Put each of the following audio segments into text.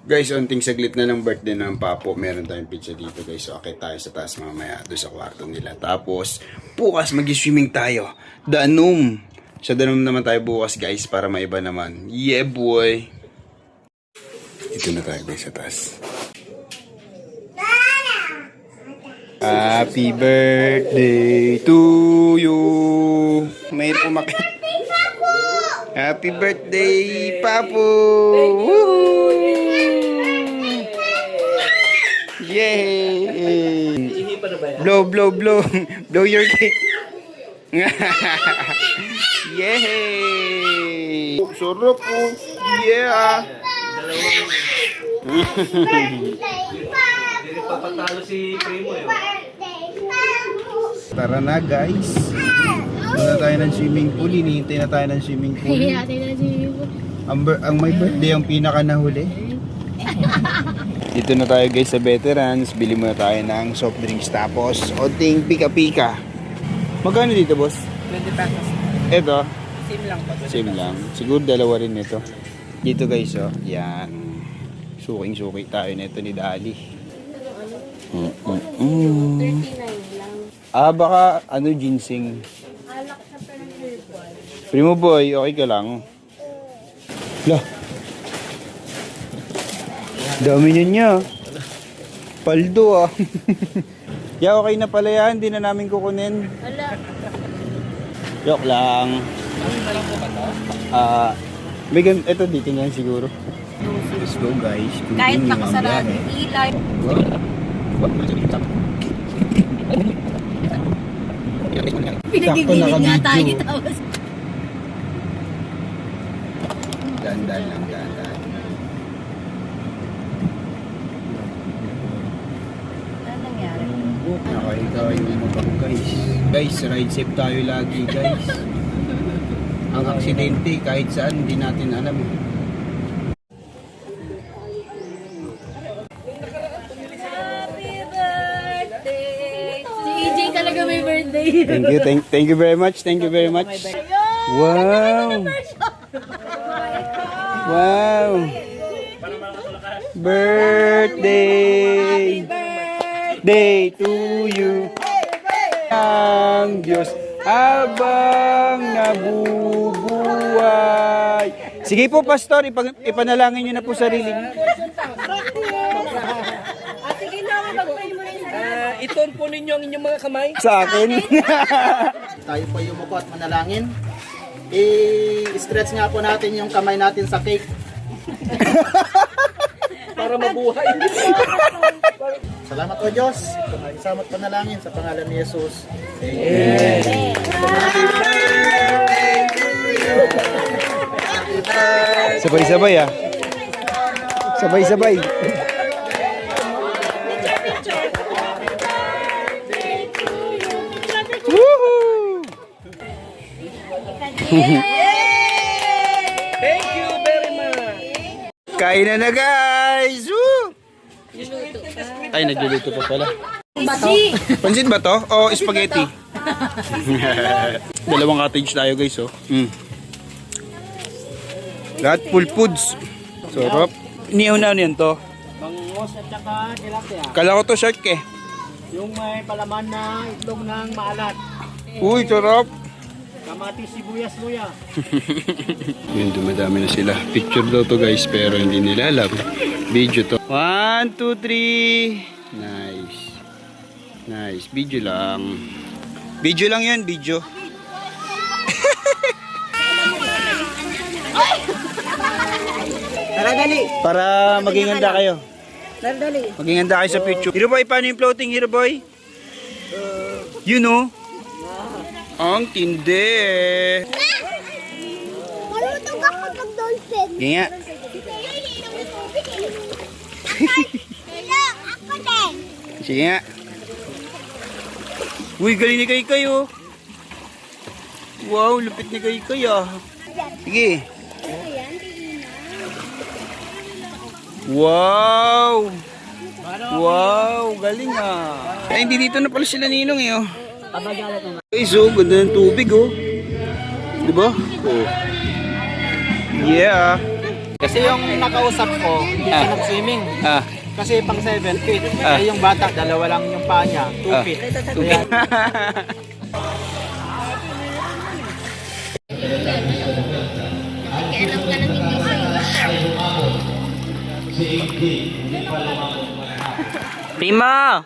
Guys, unting saglit na ng birthday ng Papo. Meron tayong pizza dito guys. So, akit tayo sa taas mamaya doon sa kwarto nila. Tapos, bukas mag-swimming tayo. Danum. Sa Danum naman tayo bukas guys para maiba naman. Yeah boy. Ito na tayo guys sa taas. Happy birthday to you. May pumakit. Happy birthday, Papo. Yay! Blow, blow, blow. Blow your cake. Yay! Sarap po. Yeah! Papatalo si Primo eh. Tara na guys. Punta tayo ng swimming pool. Hinihintay na tayo ng swimming pool. Ang may birthday ang pinaka nahuli. Dito na tayo guys sa veterans. Bili muna tayo ng soft drinks. Tapos, onting pika-pika. Magkano dito boss? 20 pesos. Ito? Same lang po. Same lang. Siguro dalawa rin ito. Dito guys oh. Yan. Suking-suki tayo nito ni Dali. 39 lang. Ah, baka ano ginseng. Alak sa parang herbal. Primo boy, okay ka lang? Lah. Dami niya. Paldo ah. Ya, okay na pala yan. Hindi na namin kukunin. Ala. Joke lang. May ito dito nga siguro. Let's go guys. Kahit nakasarado ilay. Pinagigiling nga tayo tapos. Dandan lang, dandan. Ano nangyari? Ikaw yung mabang guys. Guys, ride safe tayo lagi guys. Ang aksidente kahit saan hindi natin alam. Happy birthday! Si EJ talaga may birthday. Thank you very much. Thank you very much. Wow. Wow. Birthday. Day to you. Ang Diyos habang nabubuhay. Sige po, Pastor, ipanalangin niyo na po sarili niyo. Sige na, mag-pray mo rin. Ituon po ninyo ang inyong mga kamay. Sa akin. Tayo po yumuko at manalangin. I-stretch nga po natin yung kamay natin sa cake. Para mabuhay. Salamat o Diyos. Salamat panalangin sa pangalan ni Jesus. Sabay-sabay ah. Sabay-sabay. Woohoo! Thank you very much. Kain na guys! Woo! Ay, nagluluto pa pala. Pansit ba to? O spaghetti? Dalawang cottage tayo guys oh. Lahat full foods. Sarap. Inihaw na ano yan to? Bangus at saka tilapia. Kala ko to shark eh. Yung may palaman na itlog ng maalat. Uy, sarap. Kamatis, sibuyas, luya. Yun, dumadami na sila. Picture daw to guys, pero hindi nila alam. Video to. 1, 2, 3. Nice. Nice. Video lang. Video lang yan, video. Tara, dali. Para maging handa kayo. Tara, dali. Maging handa kayo sa picture. Hero boy, paano yung floating, Hero boy? You know? Ang tindi. Marunong ako mag-dolphin. Nga. Hello, ako din. Sige nga. Uy, galing ni Kaykay oh. Wow, lupit ni Kaykay ah. Sige. Wow. Wow, galing ah. Ay, hindi dito na pala sila ninong eh oh. Guys, oh, ganda ng tubig oh. Diba? Oh. Yeah. Kasi yung nakausap ko, hindi siya nag-swimming. Ah. Kasi pang 7 feet. Eh, yung bata, dalawa lang yung paa niya, 2 feet. Kaya, Alam ka ng Prima!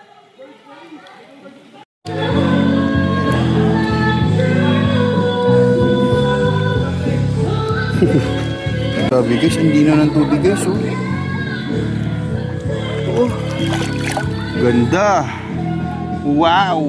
Sabi guys, hindi na ng tubig guys, oh. Oh. Ganda. Wow.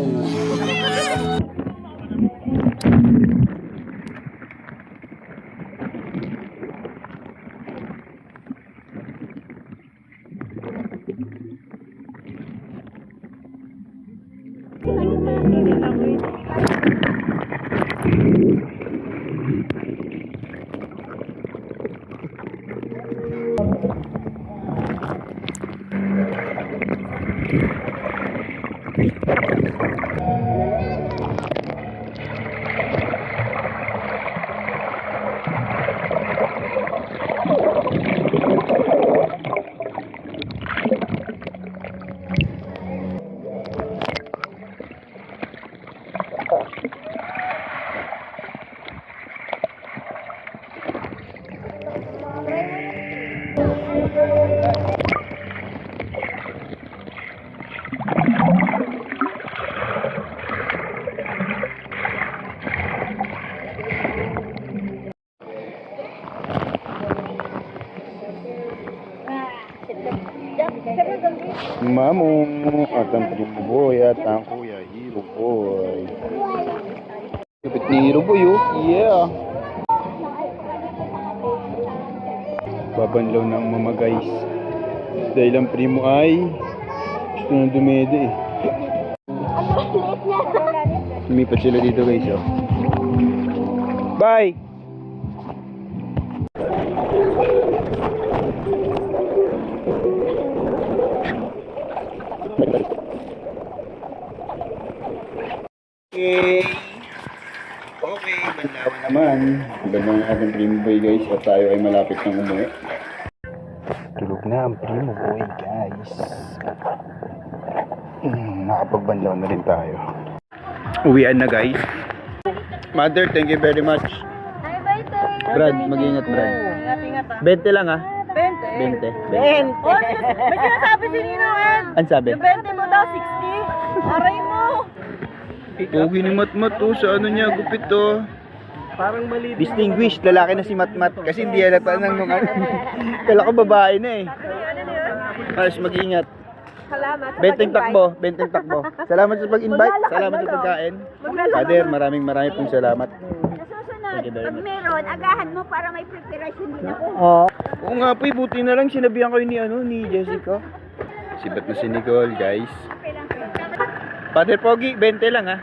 Mamo at ang Primo Boy at ang Kuya Hero Boy. Kapit ni Hero Boy, oh. Yeah. Babanlaw ng mama guys. Dahil ang Primo ay gusto nang dumede eh. Lumipat sila dito guys, oh. Bye! Okay. Okay, banlawan naman. Banlawan na ating Primo Boy guys at tayo ay malapit ng umuwi. Tulog na ang Primo Boy guys. Nakapagbanlaw na rin tayo. Uwian na guys. Mother, thank you very much. Hi, bye, sir. Brad, mag-ingat Brad. Ingat-ingat 20 lang ah. 20. 20. Oh, may sinasabi si Ninong. Ano sabi? 20 mo daw, 60. Aray mo. Pogi ni Matmat oh, sa ano niya, gupit to. Parang mali. Distinguished, lalaki na si Matmat kasi hindi halata ng nung ano. Kala ko babae na eh. Mas mag-ingat. Salamat. Benteng takbo, benteng takbo. Salamat sa pag-invite, salamat sa pagkain. Father, maraming pong salamat. Thank you very Pag much. meron, agahan mo para may preparation din ako. Oo nga po, buti na lang sinabihan kayo ni Jessica. Sibat na si Nicole, guys. Father Pogi, 20 lang ha.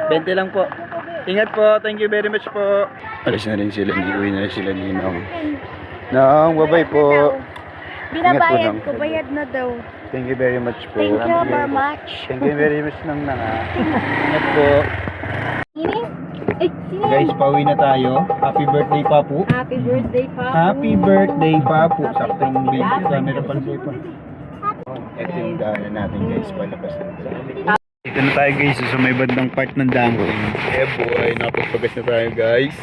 20 lang po. Ingat po, thank you very much po. Alis na rin sila, uwi na rin sila ni Nong. Nong, bye-bye po. Binabayad Nong. ko, bayad na daw. Thank you very much po. Thank you very much. Thank you very much Nong ha. Ingat po. Sino? Guys, pauwi na tayo. Happy birthday, Papu. Happy birthday, Papa. Happy birthday, Papu. Saktong video, camera pala pa. Ito yung daanan natin guys, palabas na. Dito na tayo guys, sa may bandang part ng danggo. Eh boy, napagpagas na tayo guys.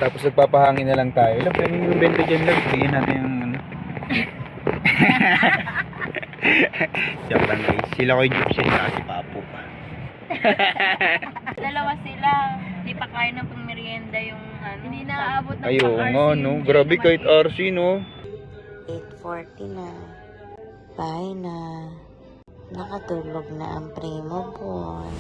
Tapos nagpapahangin na lang tayo. Ilang pwede yung benta dyan lang. Bigyan natin yung ano. Joke lang guys. Sila ko yung gypsy na si Papu. Dalawa sila. Hindi pa kaya ng pangmerienda yung ano. Hindi naaabot ng Ayun nga no. Grabe kahit RC no. 8:40 na. Bye na. Nakatulog na ang Primo Boy.